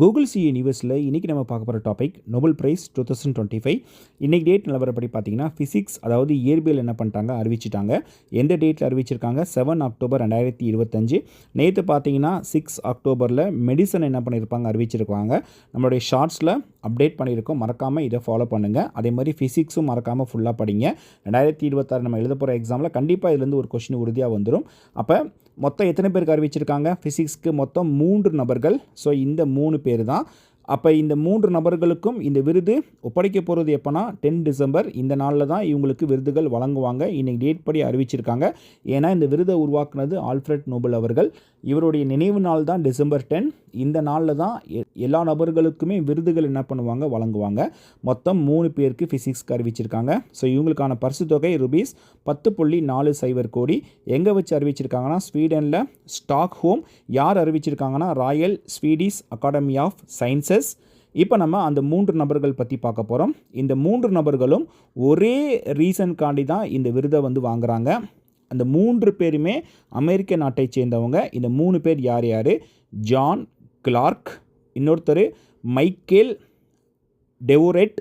Google CA நியூஸில் இன்றைக்கி நம்ம பார்க்க போகிற டாபிக் நோபல் ப்ரைஸ் 2025. இன்றைக்கி டேட் நிலவரப்படி பார்த்தீங்கன்னா ஃபிசிக்ஸ் அதாவது இயற்பியல் என்ன பண்ணிட்டாங்க அறிவிச்சிட்டாங்க. எந்த டேட்டில் அறிவிச்சிருக்காங்க? 7 அக்டோபர் 2025. நேற்று பார்த்தீங்கன்னா 6 அக்டோபரில் மெடிசன் என்ன பண்ணியிருப்பாங்க அறிவிச்சிருக்காங்க. நம்மளுடைய ஷார்ட்ஸில் அப்டேட் பண்ணியிருக்கோம், மறக்காமல் இதை ஃபாலோ பண்ணுங்கள். அதே மாதிரி ஃபிசிக்ஸும் மறக்காமல் ஃபுல்லாக படிங்க. 2026 நம்ம எழுத போகிற எக்ஸாமில் கண்டிப்பாக இதுலேருந்து ஒரு கொஷின் உறுதியாக வந்துடும். அப்போ மொத்தம் எத்தனை பேருக்கு அறிவிச்சிருக்காங்க? ஃபிசிக்ஸ்க்கு மொத்தம் 3 நபர்கள். ஸோ இந்த 3 பேர் தான். அப்போ இந்த 3 நபர்களுக்கும் இந்த விருது ஒப்படைக்க போகிறது எப்போனா 10 டிசம்பர். இந்த நாளில் தான் இவங்களுக்கு விருதுகள் வழங்குவாங்க. இன்றைக்கி டேட் படி அறிவிச்சிருக்காங்க. ஏன்னா இந்த விருதை உருவாக்குனது ஆல்ஃப்ரெட் நோபல் அவர்கள். இவருடைய நினைவு நாள் தான் டிசம்பர் 10. இந்த நாளில் தான் எல்லா நபர்களுக்குமே விருதுகள் என்ன பண்ணுவாங்க வழங்குவாங்க. மொத்தம் 3 பேருக்கு ஃபிசிக்ஸ்க்கு அறிவிச்சிருக்காங்க. ஸோ இவங்களுக்கான பரிசு தொகை ரூபீஸ் 10.40 கோடி. எங்கே வச்சு அறிவிச்சிருக்காங்கன்னா ஸ்வீடனில் ஸ்டாக்ஹோம். யார் அறிவிச்சிருக்காங்கன்னா Royal Swedish Academy of Sciences. இப்போ நம்ம அந்த 3 நபர்கள் பற்றி பார்க்க போகிறோம். இந்த 3 நபர்களும் ஒரே ரீசன்காண்டி தான் இந்த விருதை வாங்குகிறாங்க. அந்த 3 பேருமே அமெரிக்க நாட்டை சேர்ந்தவங்க. இந்த 3 பேர் யார் யார்? ஜான் கிளார்க், இன்னொருத்தர் மைக்கேல் டெவோரெட்,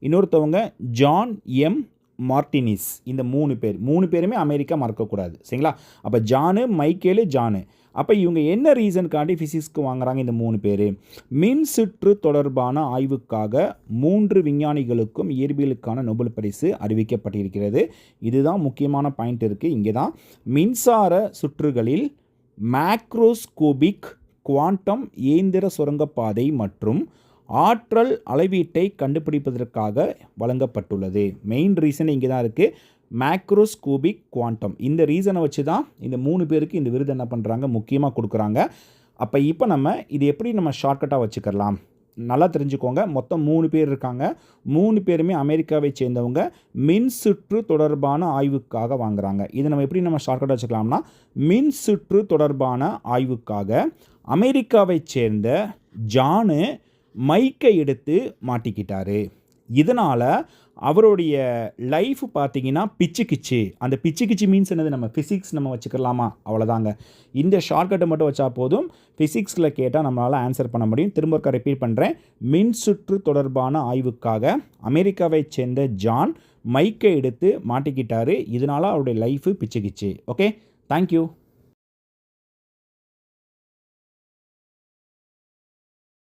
இன்னொருத்தவங்க ஜான் எம் மார்டினிஸ். இந்த 3 பேருமே அமெரிக்கா மறக்கக்கூடாது, சரிங்களா? அப்போ ஜானு, மைக்கேலு, ஜானு. அப்போ இவங்க என்ன ரீசனுக்காண்டி ஃபிசிக்ஸ்க்கு வாங்குறாங்க? இந்த 3 பேர் மின் சுற்று தொடர்பான ஆய்வுக்காக 3 விஞ்ஞானிகளுக்கும் இயற்பியலுக்கான நோபல் பரிசு அறிவிக்கப்பட்டிருக்கிறது. இதுதான் முக்கியமான பாயிண்ட் இருக்குது. இங்கே தான் மின்சார சுற்றுகளில் மேக்ரோஸ்கோபிக் குவாண்டம் இயந்திர சுரங்கப்பாதை மற்றும் ஆற்றல் அளவீட்டை கண்டுபிடிப்பதற்காக வழங்கப்பட்டுள்ளது. மெயின் ரீசன் இங்கே தான் இருக்குது, மேக்ரோஸ்கோபிக் குவாண்டம். இந்த ரீசனை வச்சு தான் இந்த 3 பேருக்கு இந்த விருது என்ன பண்ணுறாங்க முக்கியமாக கொடுக்குறாங்க. அப்போ இப்போ நம்ம இது எப்படி நம்ம ஷார்ட்கட்டாக வச்சுக்கலாம் நல்லா தெரிஞ்சுக்கோங்க. மொத்தம் 3 பேர் இருக்காங்க. 3 பேருமே அமெரிக்காவை சேர்ந்தவங்க. மின் சுற்று தொடர்பான ஆய்வுக்காக வாங்குறாங்க. இதை நம்ம எப்படி நம்ம ஷார்ட்கட்டாக வச்சுக்கலாம்னா, மின் சுற்று தொடர்பான ஆய்வுக்காக அமெரிக்காவை சேர்ந்த ஜானு மைக்கை எடுத்து மாட்டிக்கிட்டாரு. இதனால் அவருடைய லைஃப் பார்த்தீங்கன்னா பிச்சுக்கிச்சு. அந்த பிச்சுக்கிச்சு மீன்ஸ் என்னது? நம்ம ஃபிசிக்ஸ் நம்ம வச்சுக்கலாமா? அவ்வளோதாங்க. இந்த ஷார்ட்கட்டை மட்டும் வச்சா போதும். ஃபிசிக்ஸில் கேட்டால் நம்மளால் ஆன்சர் பண்ண முடியும். திரும்ப ஒருக்கா ரிப்பீட் பண்ணுறேன். மின் சுற்று தொடர்பான ஆய்வுக்காக அமெரிக்காவை சேர்ந்த ஜான் மைக்கை எடுத்து மாட்டிக்கிட்டாரு. இதனால் அவருடைய லைஃபு பிச்சுக்கிச்சு. Okay, thank you.